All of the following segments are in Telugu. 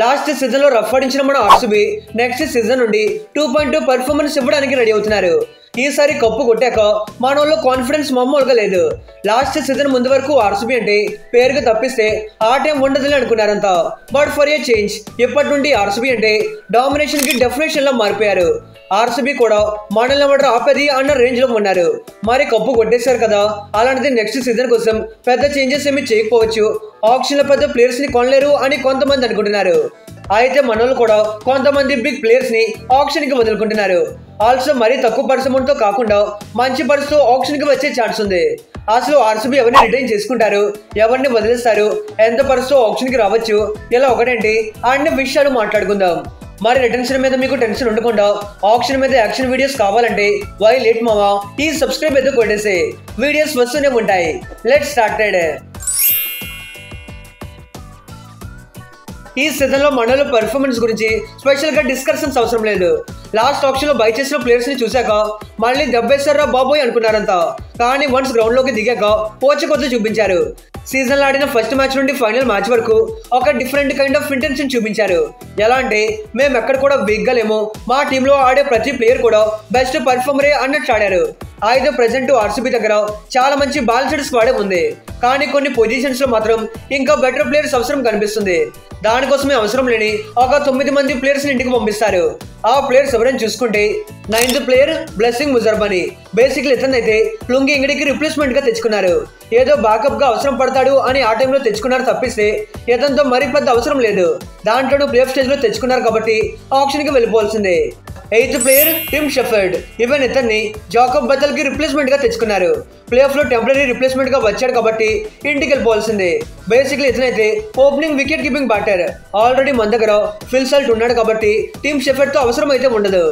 లాస్ట్ సీజన్ లో రఫ్ ఆడించిన మన ఆర్సీబీ నెక్స్ట్ సీజన్ నుండి 2.2 పర్ఫార్మెన్స్ ఇవ్వడానికి రెడీ అవుతున్నారు. ఈసారి కప్పు కొట్టాక మనోళ్ళు కాన్ఫిడెన్స్ మామూలుగా లేదు. లాస్ట్ సీజన్ ముందు వరకు ఆర్సీబీ అంటే పేరుగా తప్పిస్తే ఆ టైం ఉండదని అనుకున్నారంతా. బట్ ఫర్ ఏ చేంజ్ ఇప్పటి నుండి ఆర్సీబీ అంటే డామినేషన్ కి డెఫినేషన్ లో మారిపోయారు. ఆర్సీబీ కూడా మనల్ని ఎవరు ఆపేది అన్న రేంజ్ లో ఉన్నారు. మరి కప్పు కొట్టేశారు కదా, అలాంటిది నెక్స్ట్ సీజన్ కోసం పెద్ద చేంజెస్ ఏమి చేయకపోవచ్చు. ఆప్షన్ లో పెద్ద ప్లేయర్స్ ని కొనలేరు అని కొంతమంది అనుకుంటున్నారు. అయితే మనోళ్ళు కూడా కొంతమంది బిగ్ ప్లేయర్స్ ని ఆప్షన్ కి వదులుకుంటున్నారు. ఆల్సో మరీ తక్కువ పర్స్ అమౌంట్ తో కాకుండా మంచి పర్స్ తో ఆప్షన్ కి వచ్చే ఛాన్స్ ఉంది. అసలు ఆర్సీబీ ఎవరిని రిటైన్ చేసుకుంటారు, ఎవరిని వదిలేస్తారు, ఎంత పర్స్ తో ఆప్షన్ కి రావచ్చు, ఇలా ఒకటేంటి అన్ని విషయాలు మాట్లాడుకుందాం. మరి రిటెన్షన్ మీద మీకు టెన్షన్ ఉండకుండా ఆప్షన్ మీద యాక్షన్ వీడియోస్ కావాలంటే వై లేట్ మావా ఈ సబ్స్క్రైబ్ అయితే కొట్టేసి వీడియోస్ వస్తూనే ఉంటాయి. Let's started. ఈ సీజన్ లో మనలో పర్ఫార్మెన్స్ గురించి స్పెషల్ గా డిస్కషన్స్ అవసరం లేదు. లాస్ట్ ఆప్షన్ లో బై చేసిన ప్లేయర్స్ ని చూసాక మళ్ళీ దెబ్బేస్తారా బాబోయ్ అనుకున్నారంతా. కానీ వన్స్ గ్రౌండ్ లోకి దిగాక పోచ కొద్ది చూపించారు. సీజన్ లో ఆడిన ఫస్ట్ మ్యాచ్ నుండి ఫైనల్ మ్యాచ్ వరకు ఒక డిఫరెంట్ కైండ్ ఆఫ్ ఇంటెన్షన్ చూపించారు. ఎలా అంటే మేము ఎక్కడ కూడా వీక్ గా లేము, మా టీంలో ఆడే ప్రతి ప్లేయర్ కూడా బెస్ట్ పర్ఫార్మరే అన్నట్లు ఆడారు. అయితే ప్రెసెంట్ ఆర్సీబీ దగ్గర చాలా మంచి బాలన్స్డ్ స్క్వాడ్ ఉంది. కానీ కొన్ని పొజిషన్స్ లో మాత్రం ఇంకా బెటర్ ప్లేయర్స్ అవసరం కనిపిస్తుంది. దానికోసమే అవసరం లేని ఒక 9 మంది ప్లేయర్స్ ఇంటికి పంపిస్తారు. ఆ ప్లేయర్స్ ఎవరైనా చూసుకుంటే 9th player blessing Muzarabani. Basically ఇతనైతే లుంగి ఇంగడికి రిప్లేస్మెంట్ గా తెచ్చుకున్నారు. ఏదో బ్యాకప్ గా అవసరం పడతాడు అని ఆ టైంలో తెచ్చుకున్నారు తప్పిస్తే ఇతనితో మరీ పెద్ద అవసరం లేదు. దాంట్లోనూ ప్లే ఆఫ్ స్టేజ్ లో తెచ్చుకున్నారు కాబట్టి ఆప్షన్ కి వెళ్ళిపోవాల్సిందే. 8th player Tim Shepherd. Even ఇతన్ని జాకబ్ బతల్ కి రిప్లేస్మెంట్ గా తెచ్చుకున్నారు. ప్లే ఆఫ్ లో టెంపరీ రిప్లేస్మెంట్ గా వచ్చాడు కాబట్టి ఇంటికి వెళ్ళిపోవాల్సిందే. బేసిక్లీ ఇతనైతే opening wicket keeping batter. Already మన దగ్గర ఫిల్ సాల్ట్ ఉన్నాడు కాబట్టి టిమ్ షెఫర్డ్ తో అవసరం అయితే ఉండదు.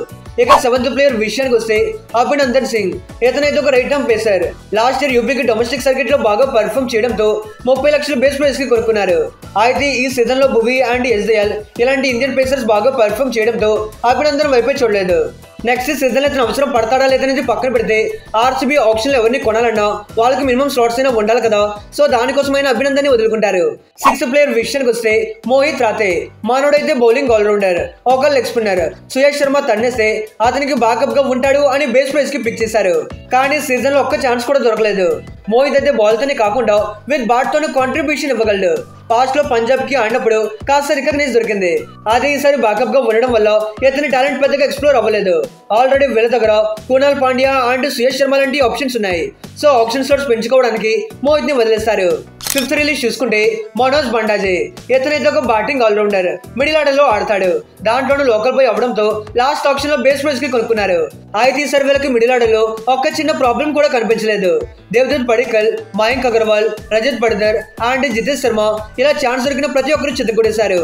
ఇక 7th ప్లేయర్ విషయానికి వస్తే అభినందన్ సింగ్. ఇతనైతే ఒక right arm pacer. Last year యూపీకి డొమెస్టిక్ సర్కిట్ లో బాగా పర్ఫార్మ్ చేయడంతో 30 లక్షల బేస్ ప్రైస్ కి కొనుక్కున్నారు. అయితే ఈ సీజన్ లో భువి అండ్ ఎస్దయాల్ ఇలాంటి ఇండియన్ పేసర్స్ బాగా పర్ఫార్మ్ చేయడంతో అభినందన్ వైపే చూడలేదు. నెక్స్ట్ సీజన్ ఇతను అవసరం పడతాడా లేదనేది పక్కన పెడితే ఆర్సీబీ ఆప్షన్ లో ఎవరిని కొనాలన్నా వాళ్ళకి మినిమం స్లాట్స్ అయినా ఉండాలి కదా. సో దానికోసమైనా అభినందన్ వదులుకుంటారు. 6th ప్లేయర్ విషయానికి వస్తే మోహిత్ రాతే. మనోడైతే బౌలింగ్ ఆల్రౌండర్, ఒక లెగ్ స్పిన్నర్. సుయేష్ శర్మ తన్నేస్తే అతనికి బ్యాకప్ గా ఉంటాడు అని బేస్ ప్రైస్ కి పిక్ చేశారు. కానీ సీజన్ లో ఒక్క ఛాన్స్ కూడా దొరకలేదు. మోహిత్ అయితే బాల్ తోనే కాకుండా విత్ బాట్ తోనే కాంట్రిబ్యూషన్ ఇవ్వగలడు. పాస్ట్ లో పంజాబ్ కి ఆడినప్పుడు కాస్త రికగ్నైజ్ దొరికింది. అదే ఈసారి బ్యాకప్ గా ఉండడం వల్ల ఇతని టాలెంట్ పెద్దగా ఎక్స్ప్లోర్ అవ్వలేదు. ఆల్రెడీ వీళ్ళ దగ్గర కునాల్ పాండ్యా అండ్ సుయేష్ శర్మ లాంటి ఆప్షన్స్ ఉన్నాయి. సో ఆప్షన్ స్లాట్స్ పెంచుకోవడానికి మోహిత్ ని వదిలేస్తారు. 5th రిలీజ్ చూసుకుంటే మనోజ్ బండాజే. ఇతనైతే ఒక బ్యాటింగ్ ఆల్రౌండర్, మిడిల్ ఆర్డర్ లో ఆడతాడు. దాంట్లోనూ లోకల్ బాయ్ అవడంతో లాస్ట్ ఆప్షన్ లో బేస్ ప్రైస్ కి కొనుక్కున్నారు. అయితే ఈసారి వీళ్ళకి మిడిల్ ఆర్డర్ లో ఒక చిన్న ప్రాబ్లం కూడా కనిపించలేదు. దేవదత్ పడికల్, మయాంక్ అగర్వాల్, రజత్ పడిదర్ అండ్ జితేష్ శర్మ ఇలా ఛాన్స్ దొరికిన ప్రతి ఒక్కరు చెత్తకొట్టేశారు.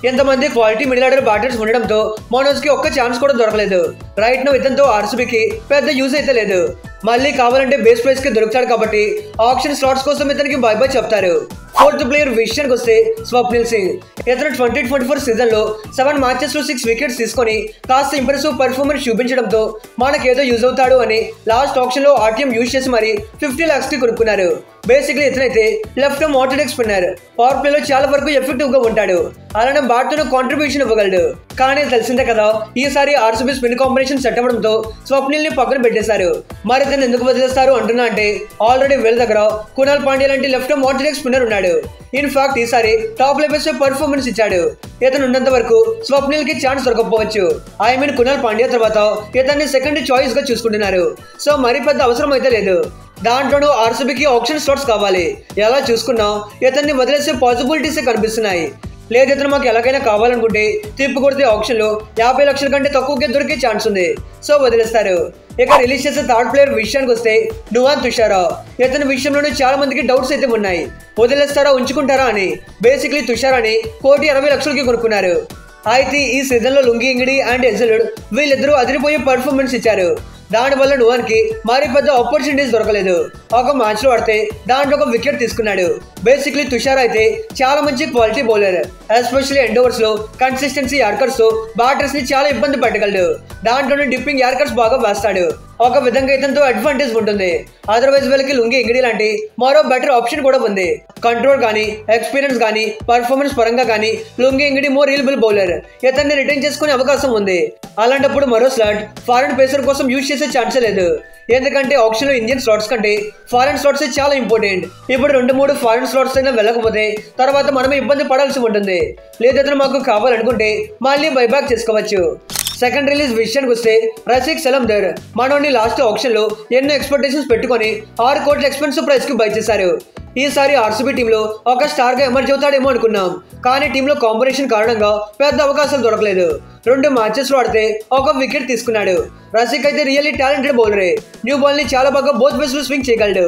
ఎంతమంది క్వాలిటీ మిడిల్ ఆర్డర్ బ్యాటర్స్ ఉండడంతో మనోజ్ కి ఒక్క ఛాన్స్ కూడా దొరకలేదు. రైట్ నో ఇతనితో ఆర్సీబీకి పెద్ద యూజ్ అయితే లేదు. మళ్ళీ కావాలంటే బేస్ ప్రైస్ కి దొరుకుతాడు కాబట్టి ఆప్షన్ స్లాట్స్ కోసం ఇతనికి బై బై చెప్తారు. 4th ప్లేయర్ విషయానికి వస్తే స్వప్నిల్ సింగ్. ఇతను 2024 సీజన్ లో 7 మ్యాచెస్ లో 6 వికెట్స్ తీసుకొని కాస్త ఇంప్రెసివ్ పర్ఫార్మెన్స్ చూపించడంతో మనకేదో యూజ్ అవుతాడు అని లాస్ట్ ఆప్షన్ లో ఆర్టీఎం యూజ్ చేసి మరి 50 lakhs కి కొనుక్కున్నారు. బేసిక్లీ ఇతనైతే left orthodox spinner. Power play లో చాలా వరకు ఎఫెక్టివ్ గా ఉంటాడు. అలానే బ్యాట్ తో కాంట్రిబ్యూషన్ ఇవ్వగలడు. కానీ తెలిసిందే కదా, ఈసారి ఆర్సీబీ స్పిన్ కాంబినేషన్ సెట్ అవ్వడంతో స్వప్నిల్ ని పక్కన పెట్టేశారు. మరి ఇతను ఎందుకు వదిలేస్తారు అంటున్నా అంటే ఆల్రెడీ వీళ్ళ దగ్గర కునాల్ పాండ్యా లాంటి లెఫ్ట్ ఆర్తోడాక్స్ స్పిన్నర్ ఉన్నాడు. ఇన్ఫాక్ట్ ఈసారి టాప్ లెవెల్స్ పర్ఫార్మెన్స్ ఇచ్చాడు. ఇతను ఉన్నంత వరకు స్వప్నిల్ కి ఛాన్స్ దొరకకపోవచ్చు. ఐ మీన్ కునాల్ పాండ్యా తర్వాత ఇతన్ని సెకండ్ చాయిస్ గా చూసుకుంటున్నారు. సో మరి పెద్ద అవసరం అయితే లేదు. దాంట్లోనూ ఆర్సీబీకి ఆప్షన్ స్లాట్స్ కావాలి. ఎలా చూసుకున్నా ఇతన్ని వదిలేసే పాసిబిలిటీసే కనిపిస్తున్నాయి. లేదు ఇతను మాకు ఎలాగైనా కావాలనుకుంటే తిప్పి కొడితే ఆప్షన్ లో 50 లక్షల కంటే తక్కువకే దొరికే ఛాన్స్ ఉంది. సో వదిలేస్తారు. ఇక రిలీజ్ చేసే 3rd ప్లేయర్ విషయానికి వస్తే నువాన్ తుషారా. ఇతని విషయంలోనే చాలా మందికి డౌట్స్ అయితే ఉన్నాయి. వదిలేస్తారా ఉంచుకుంటారా అని. బేసిక్లీ తుషారాని 1,60,00,000కి కొనుక్కున్నారు. అయితే ఈ సీజన్ లో లుంగి ఇంగిడి అండ్ ఎజలుడ్ వీళ్ళిద్దరూ అదిరిపోయే పర్ఫార్మెన్స్ ఇచ్చారు. దానివల్ల నువాన్ కి మరీ పెద్ద ఆపర్చునిటీస్ దొరకలేదు. ఒక మ్యాచ్ లో ఆడితే దాంట్లో ఒక వికెట్ తీసుకున్నాడు. బేసిక్లీ తుషార్ అయితే చాలా మంచి quality bowler. Especially end overs లో కన్సిస్టెన్సీ యార్కర్స్ తో బ్యాటర్స్ ని చాలా ఇబ్బంది పెట్టగలడు. దాంట్లోనే డిప్పింగ్ యార్ కట్స్ బాగా వేస్తాడు. ఒక విధంగా ఇతనితో అడ్వాంటేజ్ ఉంటుంది. అదర్వైజ్ వీళ్ళకి లుంగి ఎంగిడి లాంటి మరో బెటర్ ఆప్షన్ కూడా ఉంది. కంట్రోల్ కానీ ఎక్స్పీరియన్స్ కానీ పర్ఫార్మెన్స్ పరంగా కానీ లుంగి ఎంగిడి మోర్ రీలబుల్ బౌలర్. ఇతన్ని రిటైన్ చేసుకునే అవకాశం ఉంది. అలాంటప్పుడు మరో స్లాట్ ఫారెన్ పేసర్ కోసం యూజ్ చేసే ఛాన్సే లేదు. ఎందుకంటే ఆప్షన్ లో ఇండియన్ స్లాట్స్ కంటే ఫారెన్ స్లాట్స్ చాలా ఇంపార్టెంట్. ఇప్పుడు 2-3 ఫారెన్ స్లాట్స్ అయినా వెళ్ళకపోతే తర్వాత మనమే ఇబ్బంది పడాల్సి ఉంటుంది. లేదా మాకు కావాలనుకుంటే మళ్ళీ బైబ్యాక్ చేసుకోవచ్చు. సెకండ్ రిలీజ్ విషయానికి వస్తే రసిక్ సలందర్ మనోని లాస్ట్ ఆప్షన్ లో ఎన్నో ఎక్స్పెక్టేషన్స్ పెట్టుకుని 6 కోట్ల ఎక్స్పెన్సివ్ ప్రైస్ కి బై చేశారు. ఈసారి ఆర్సీబీ టీంలో ఒక స్టార్ గా ఎమర్జ్ అవుతాడేమో అనుకున్నాం. కానీ టీంలో కాంపిటీషన్ కారణంగా పెద్ద అవకాశాలు దొరకలేదు. 2 మ్యాచెస్ లో ఆడితే 1 వికెట్ తీసుకున్నాడు. రసిక్ అయితే రియల్లీ టాలెంటెడ్ బౌలరే. న్యూ బాల్ ని చాలా బాగా బోత్ బేస్ లో స్వింగ్ చేయగలడు.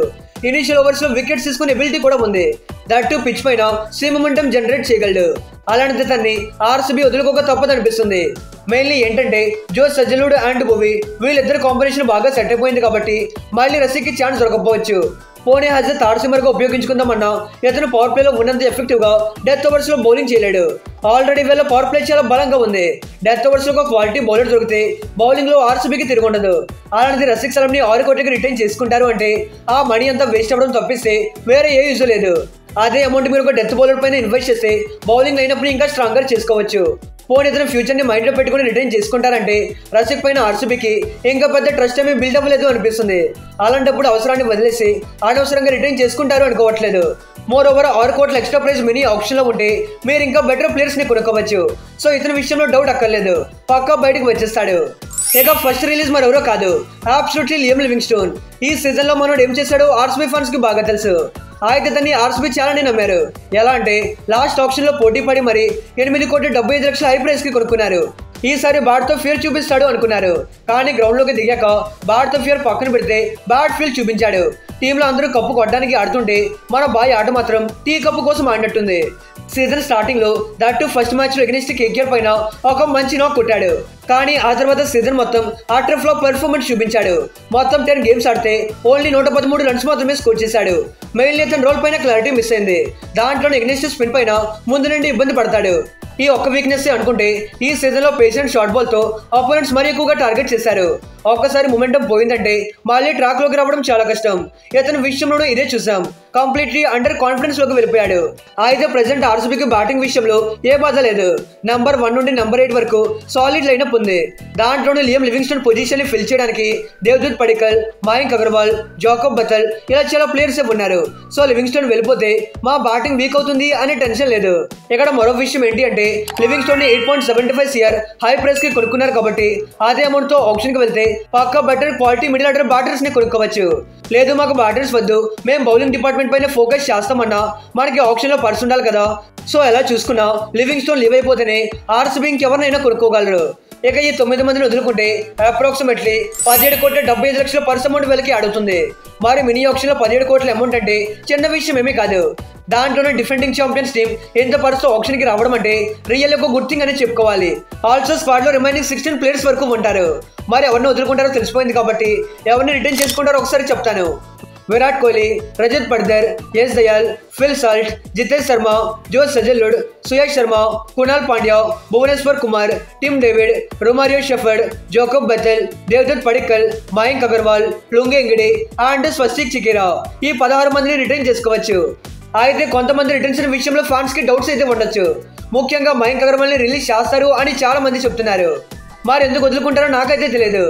ఇనిషియల్ ఓవర్స్ లో వికెట్స్ తీసుకునే ఎబిలిటీ కూడా ఉంది. దట్ పిచ్ పైన స్వింగ్ మొమెంటం జనరేట్ చేయగలడు. అలాంటి తన్ని ఆర్సీబీ వదులుకోక తప్పదనిపిస్తుంది. మెయిన్లీ ఏంటంటే జో సజలుడ్ అండ్ బోవి వీళ్ళిద్దరు కాంబినేషన్ బాగా సెట్ అయిపోయింది కాబట్టి మళ్ళీ రసిక్కి ఛాన్స్ దొరకపోవచ్చు. పోనీ హాజ్ థర్డ్ సిమ్మర్ గా ఉపయోగించుకుందామన్నా ఇతను పవర్ ప్లే లో ఉన్నంత ఎఫెక్టివ్ గా డెత్ ఓవర్స్ లో బౌలింగ్ చేయలేడు. ఆల్రెడీ వీళ్ళ పవర్ ప్లే చాలా బలంగా ఉంది. డెత్ ఓవర్స్ లో ఒక క్వాలిటీ బౌలర్ దొరికితే బౌలింగ్ లో ఆర్సీబీకి తిరుగుండదు. అలాంటిది రసిక్ సలాం ని 6 కోట్లకి రిటైన్ చేసుకుంటారు అంటే ఆ మనీ అంతా వేస్ట్ అవ్వడం తప్పిస్తే వేరే ఏ యూజ్ లేదు. అదే అమౌంట్ మీరు ఒక డెత్ బౌలర్ పైన ఇన్వెస్ట్ చేస్తే బౌలింగ్ అయినప్పుడు ఇంకా స్ట్రాంగర్ చేసుకోవచ్చు. పోనీ ఇతను ఫ్యూచర్ ని మైండ్ లో పెట్టుకుని రిటైన్ చేసుకుంటారంటే రసిక్ పైన ఆర్సీబీకి ఇంకా పెద్ద ట్రస్ట్ ఏమీ బిల్డ్ అవ్వలేదు అనిపిస్తుంది. అలాంటప్పుడు అవసరాన్ని వదిలేసి అనవసరంగా రిటైన్ చేసుకుంటారు అనుకోవట్లేదు. మోర్ ఓవర్ 6 కోట్ల ఎక్స్ట్రా ప్రైస్ మినీ ఆప్షన్ లో ఉంటే మీరు ఇంకా బెటర్ ప్లేయర్స్ ని కొనుక్కోవచ్చు. సో ఇతని విషయంలో డౌట్ అక్కర్లేదు, పక్కా బయటకు వచ్చేస్తాడు. ఇక ఫస్ట్ రిలీజ్ మరెవరో కాదు, అబ్సల్యూట్లీ లియామ్ లివింగ్స్టోన్. ఈ సీజన్ లో మనోడు ఏం చేశాడో ఆర్సీబీ ఫ్యాన్స్ కి బాగా తెలుసు. అయితే దాన్ని ఆర్సీబీ చాలానే నమ్మారు. ఎలా అంటే లాస్ట్ ఆప్షన్ లో పోటీ పడి మరి 8,75,00,000 హై ప్రైస్ కి కొనుక్కున్నారు. ఈసారి బ్యాట్ తో ఫియర్ చూపిస్తాడు అనుకున్నారు. కానీ గ్రౌండ్ లోకి దిగాక బ్యాట్ తో ఫియర్ పక్కన పెడితే బ్యాట్ ఫీల్ చూపించాడు. టీంలో అందరూ కప్పు కొట్టడానికి ఆడుతుంటే మన బాయ్ ఆట మాత్రం టీ కప్పు కోసం ఆడినట్టుంది. సీజన్ స్టార్టింగ్ లో దట్టు ఫస్ట్ మ్యాచ్ లో ఎగనిస్ట్ కేకేఆర్ పైన ఒక మంచి నాక్ కొట్టాడు. కానీ ఆ తర్వాత సీజన్ మొత్తం అటర్ ఫ్లాప్ పెర్ఫార్మెన్స్ చూపించాడు. మొత్తం 10 గేమ్స్ ఆడితే ఓన్లీ 113 రన్స్ మాత్రమే స్కోర్ చేశాడు. మెయిన్లీ అతని రోల్ పైన క్లారిటీ మిస్ అయింది. దాంట్లో ఎగనిస్ట్ స్పిన్ పైన ముందు నుండి ఇబ్బంది పడతాడు. ఈ ఒక్క వీక్నెస్ అనుకుంటే ఈ సీజన్ లో పేషెంట్ షార్ట్ బాల్ తో అపోనెంట్స్ మరీ ఎక్కువగా టార్గెట్ చేశారు. ఒక్కసారి మొమెంటం పోయిందంటే మళ్ళీ ట్రాక్ లోకి రావడం చాలా కష్టం. ఇతని విషయంలోనూ ఇదే చూసాం. కంప్లీట్లీ అండర్ కాన్ఫిడెన్స్ లోకి వెళ్ళిపోయాడు. అయితే ప్రెసెంట్ ఆర్సీబీకి బ్యాటింగ్ విషయంలో ఏ బాధ లేదు. నంబర్ 1 నుండి నంబర్ 8 వరకు సాలిడ్ లైనప్ ఉంది. దాంట్లోనే లియామ్ లివింగ్స్టోన్ పొజిషన్ ని ఫిల్ చేయడానికి దేవదూత్ పడికల్, మయాంక్ అగర్వాల్, జాకబ్ బతల్ ఇలా చాలా ప్లేయర్స్ ఉన్నారు. సో లివింగ్స్టోన్ వెళ్ళిపోతే మా బ్యాటింగ్ వీక్ అవుతుంది అనే టెన్షన్ లేదు. ఇక్కడ మరో విషయం ఏంటి అంటే లివింగ్స్టోన్ ని 8.75 CR హై ప్రైస్ కి కొనుక్కున్నారు కాబట్టి అదే అమౌంట్ తో ఆప్షన్ కి వెళ్తే పక్కా better quality middle order batters ని కొనుక్కోవచ్చు. లేదు మాకు బ్యాటర్స్ వద్దు, మేము బౌలింగ్ డిపార్ట్మెంట్ పైన ఫోకస్ చేస్తామన్నా మనకి ఆప్షన్ లో పర్స్ ఉండాలి కదా. సో ఎలా చూసుకున్నా లివింగ్స్టోన్ లీవ్ అయిపోతేనే ఆర్సీబీ ఇంకెవరినైనా కొనుక్కోగలరు. ఇక ఈ 9 మందిని వదులుకుంటే అప్రాక్సిమేట్లీ 17,75,00,000 పర్స్ అమౌంట్ వెలికి ఆడుతుంది. మరి మినీ ఆప్షన్ లో 17 కోట్ల అమౌంట్ అంటే చిన్న విషయం ఏమీ కాదు. దాంట్లోనే డిఫెండింగ్ ఛాంపియన్స్ టీం ఎంత పర్స్ ఆప్షన్ కి రావడం అంటే రియల్ ఒక గుడ్ థింగ్ అని చెప్పుకోవాలి. ఆల్సో స్క్వాడ్ లో రిమైనింగ్ 16 ప్లేయర్స్ వరకు ఉంటారు. మరి ఎవరిని వదులుకుంటారో తెలిసిపోయింది కాబట్టి ఎవరిని రిటర్న్ చేసుకుంటారో ఒకసారి చెప్తాను. Virat Kohli, Rajat Patidar, Yash Dayal, Phil Salt, Jitesh Sharma, Josh Hazlewood, Suyash Sharma, Kunal Pandya, Bhuvneshwar Kumar, Tim David, Romario Shepherd, Jacob Bethell, Devdutt Padikkal, Mayank Agarwal, Lungi Ngidi and Swastik Chikara ఈ 16 మందిని రిటైన్ చేసుకోవచ్చు. అయితే కొంతమంది రిటర్న్స్ విషయంలో ఫ్యాన్స్ కి డౌట్స్ అయితే ఉండొచ్చు. ముఖ్యంగా మయాంక్ అగర్వాల్ ని రిలీజ్ చేస్తారు అని చాలా మంది చెప్తున్నారు. మరి ఎందుకు వదులుకుంటారో నాకైతే తెలియదు.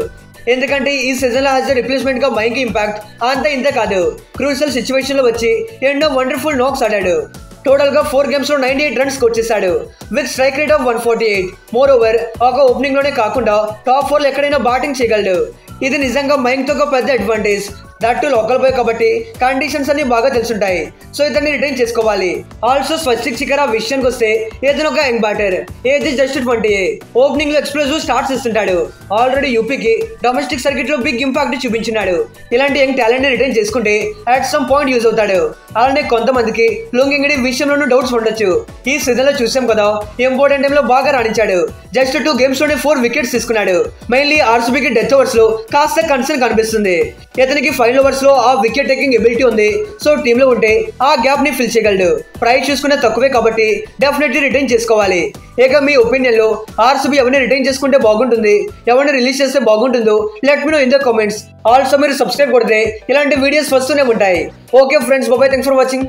ఎందుకంటే ఈ సీజన్ లో హాజ్ రిప్లేస్మెంట్ గా మైంక్ ఇంపాక్ట్ అంత ఇంత కాదు. క్రూషియల్ సిచ్యువేషన్ లో వచ్చి ఎన్నో వండర్ఫుల్ నాక్స్ ఆడాడు. టోటల్ గా 4 గేమ్స్ లో 98 రన్స్ స్కోర్ చేశాడు with strike rate of 148. More over ఒక ఓపెనింగ్ లోనే కాకుండా టాప్ 4 లో ఎక్కడైనా బ్యాటింగ్ చేయగలడు. ఇది నిజంగా మైంక్ తో ఒక పెద్ద అడ్వాంటేజ్. దట్టు లోకల్ బాయ్ కాబట్టి కండిషన్స్ అన్ని బాగా తెలుసుంటాయి. సో ఇతన్ని రిటైన్ చేసుకోవాలి. ఆల్సో స్వస్తిక్ చికిరా విషయానికి వస్తే ఇతను ఒక young batter, age just 20. Opening లో ఎక్స్ప్లోజివ్ స్టార్ట్స్ ఇస్తుంటాడు. ఆల్రెడీ యూపీకి డొమెస్టిక్ సర్కిట్ లో బిగ్ ఇంపాక్ట్ చూపించినాడు. ఇలాంటి యంగ్ టాలెంట్ ని రిటైన్ చేసుకుంటే అట్ సమ్ పాయింట్ యూజ్ అవుతాడు. అలానే కొంతమందికి లొంగింగిడి విషయంలోనూ డౌట్స్ ఉండొచ్చు. ఈ సీజన్ లో చూసాం కదా, ఇంపార్టెంట్ టైమ్ లో బాగా రాణించాడు. జస్ట్ 2 గేమ్స్ లోనే 4 వికెట్స్ తీసుకున్నాడు. మెయిన్లీ ఆర్సీబీకి డెత్ ఓవర్స్ లో కాస్త కన్సర్న్ కనిపిస్తుంది. ఇతనికి ఫైనల్ ఓవర్స్ లో ఆ వికెట్ టేకింగ్ ఎబిలిటీ ఉంది. సో టీమ్ లో ఉంటే ఆ గ్యాప్ ని ఫిల్ చేయగలడు. ప్రైస్ చూసుకునే తక్కువే కాబట్టి డెఫినెట్లీ రిటైన్ చేసుకోవాలి. ఇక మీ ఒపీనియన్ లో ఆర్సీబీ ఎవరిని రిటైన్ చేసుకుంటే బాగుంటుంది, ఎవరిని రిలీజ్ చేస్తే బాగుంటుందో let me know in the comments. Also మీరు సబ్స్క్రైబ్ కొడితే ఇలాంటి వీడియోస్ వస్తూనే ఉంటాయి. Okay friends, bye, thanks for watching.